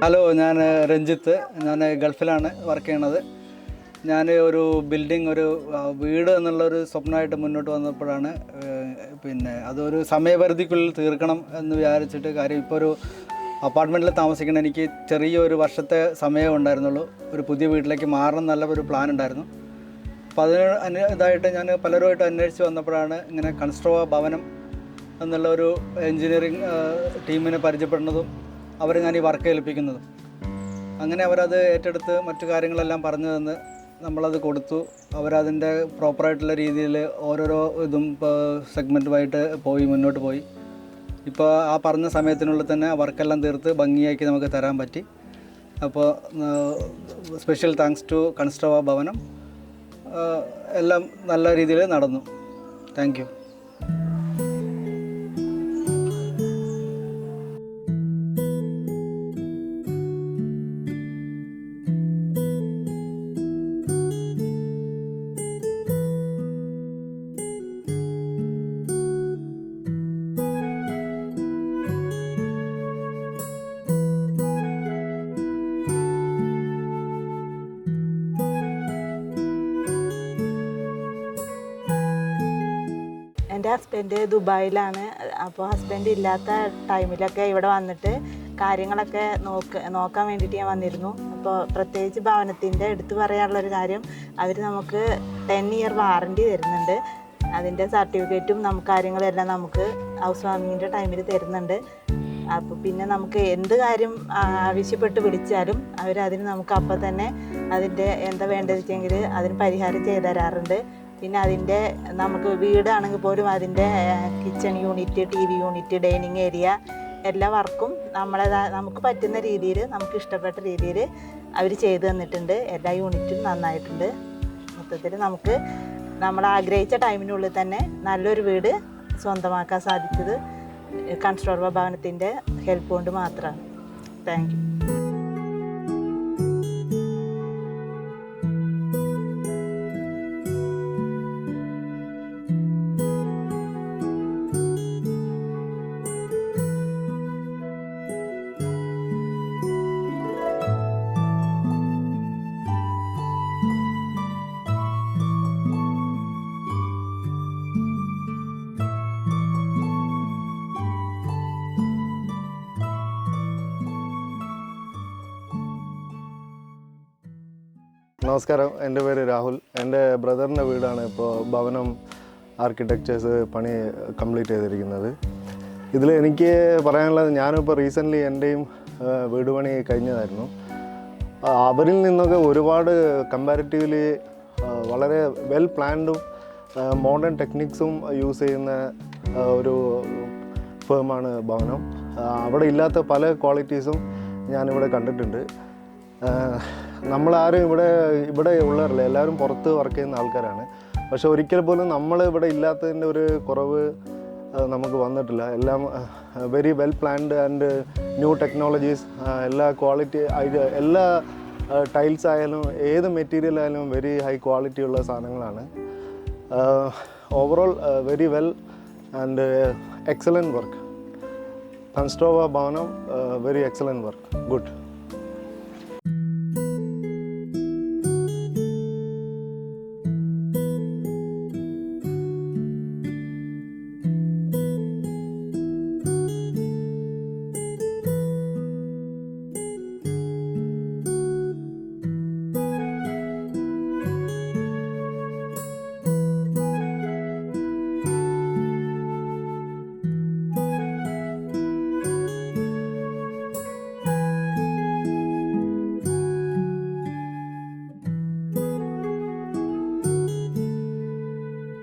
Hello, ഞാൻ രഞ്ജിത്ത്. ഞാൻ ഗൾഫിലാണ് വർക്ക് ചെയ്യണത്. ഞാൻ ഒരു ബിൽഡിംഗ്, ഒരു വീട് എന്നുള്ളൊരു സ്വപ്നമായിട്ട് മുന്നോട്ട് വന്നപ്പോഴാണ് അതൊരു സമയപരിധിക്കുള്ളിൽ തീർക്കണം എന്ന് വിചാരിച്ചിട്ട്. കാര്യം ഇപ്പോൾ ഒരു അപ്പാർട്ട്മെൻറ്റിൽ താമസിക്കണം. എനിക്ക് ചെറിയൊരു വർഷത്തെ സമയം ഉണ്ടായിരുന്നുള്ളൂ. ഒരു പുതിയ വീട്ടിലേക്ക് മാറണം എന്നുള്ള ഒരു പ്ലാൻ ഉണ്ടായിരുന്നു. അപ്പോൾ അതിന് ഇതായിട്ട് ഞാൻ പലരുമായിട്ട് അന്വേഷിച്ച് വന്നപ്പോഴാണ് ഇങ്ങനെ കൺസ്ട്രോവ ഭവനം എന്നുള്ള ഒരു എൻജിനീയറിങ് ടീമിനെ പരിചയപ്പെടുന്നതും അവർ ഞാൻ ഈ വർക്ക് ഏൽപ്പിക്കുന്നതും. അങ്ങനെ അവരത് ഏറ്റെടുത്ത് മറ്റു കാര്യങ്ങളെല്ലാം പറഞ്ഞു തന്ന് നമ്മളത് കൊടുത്തു. അവരതിൻ്റെ പ്രോപ്പറായിട്ടുള്ള രീതിയിൽ ഓരോരോ ഇതും സെഗ്മെൻറ്റുമായിട്ട് മുന്നോട്ട് പോയി. ഇപ്പോൾ ആ പറഞ്ഞ സമയത്തിനുള്ളിൽ തന്നെ ആ വർക്കെല്ലാം തീർത്ത് ഭംഗിയാക്കി നമുക്ക് തരാൻ പറ്റി. അപ്പോൾ സ്പെഷ്യൽ താങ്ക്സ് ടു കൺസ്ട്രോവ ഭവനം. എല്ലാം നല്ല രീതിയിൽ നടന്നു. Thank you. എൻ്റെ ഹസ്ബൻഡ് ദുബായിലാണ്. അപ്പോൾ ഹസ്ബൻഡ് ഇല്ലാത്ത ടൈമിലൊക്കെ ഇവിടെ വന്നിട്ട് കാര്യങ്ങളൊക്കെ നോക്കാൻ വേണ്ടിയിട്ട് ഞാൻ വന്നിരുന്നു. അപ്പോൾ പ്രത്യേകിച്ച് ഭവനത്തിൻ്റെ എടുത്തു പറയാനുള്ളൊരു കാര്യം, അവർ നമുക്ക് 10 ഇയർ വാറൻറ്റി തരുന്നുണ്ട്. അതിൻ്റെ സർട്ടിഫിക്കറ്റും കാര്യങ്ങളെല്ലാം നമുക്ക് ഹൗസ് വാമിങ്ങിൻ്റെ ടൈമിൽ തരുന്നുണ്ട്. അപ്പോൾ പിന്നെ നമുക്ക് എന്ത് കാര്യം ആവശ്യപ്പെട്ട് വിളിച്ചാലും അവരതിന് നമുക്ക് അപ്പം തന്നെ അതിൻ്റെ എന്താ വേണ്ടത് വെച്ചെങ്കിൽ അതിന് പരിഹാരം ചെയ്തു തരാറുണ്ട്. പിന്നെ അതിൻ്റെ നമുക്ക് വീടാണെങ്കിൽ പോലും അതിൻ്റെ kitchen unit, TV unit, dining area എല്ലാ വർക്കും നമുക്ക് പറ്റുന്ന രീതിയിൽ, നമുക്ക് ഇഷ്ടപ്പെട്ട രീതിയിൽ അവർ ചെയ്തു തന്നിട്ടുണ്ട്. എല്ലാ യൂണിറ്റും നന്നായിട്ടുണ്ട്. മൊത്തത്തിൽ നമുക്ക് നമ്മൾ ആഗ്രഹിച്ച ടൈമിനുള്ളിൽ തന്നെ നല്ലൊരു വീട് സ്വന്തമാക്കാൻ സാധിച്ചത് കൺസ്ട്രോവ ഭവനത്തിൻ്റെ ഹെൽപ്പ് കൊണ്ട് മാത്രമാണ്. Thank you. നമസ്കാരം, എൻ്റെ പേര് രാഹുൽ. എൻ്റെ ബ്രദറിൻ്റെ വീടാണ് ഇപ്പോൾ ഭവനം ആർക്കിടെക്ചേഴ്സ് പണി കംപ്ലീറ്റ് ചെയ്തിരിക്കുന്നത്. ഇതിൽ എനിക്ക് പറയാനുള്ളത്, ഞാനിപ്പോൾ റീസെൻ്റ്ലി എൻ്റെയും വീട് പണി കഴിഞ്ഞതായിരുന്നു. അവരിൽ നിന്നൊക്കെ ഒരുപാട് കമ്പാരിറ്റീവ്ലി വളരെ വെൽ പ്ലാൻഡും മോഡേൺ ടെക്നിക്സും യൂസ് ചെയ്യുന്ന ഒരു ഫേമാണ് ഭവനം. അവിടെ ഇല്ലാത്ത പല ക്വാളിറ്റീസും ഞാനിവിടെ കണ്ടിട്ടുണ്ട്. നമ്മളാരും ഇവിടെ ഉള്ളവരല്ല, എല്ലാവരും പുറത്ത് വർക്ക് ചെയ്യുന്ന ആൾക്കാരാണ്. പക്ഷെ ഒരിക്കൽ പോലും നമ്മൾ ഇവിടെ ഇല്ലാത്തതിൻ്റെ ഒരു കുറവ് നമുക്ക് വന്നിട്ടില്ല. എല്ലാം very well planned and new technologies, എല്ലാ ക്വാളിറ്റി, എല്ലാ ടൈൽസ് ആയാലും ഏത് മെറ്റീരിയൽ ആയാലും വെരി ഹൈ ക്വാളിറ്റി ഉള്ള സാധനങ്ങളാണ്. Overall very well and excellent work. കൺസ്ട്രോവ ഭവനം, വെരി എക്സലൻറ്റ് വർക്ക്. ഗുഡ്.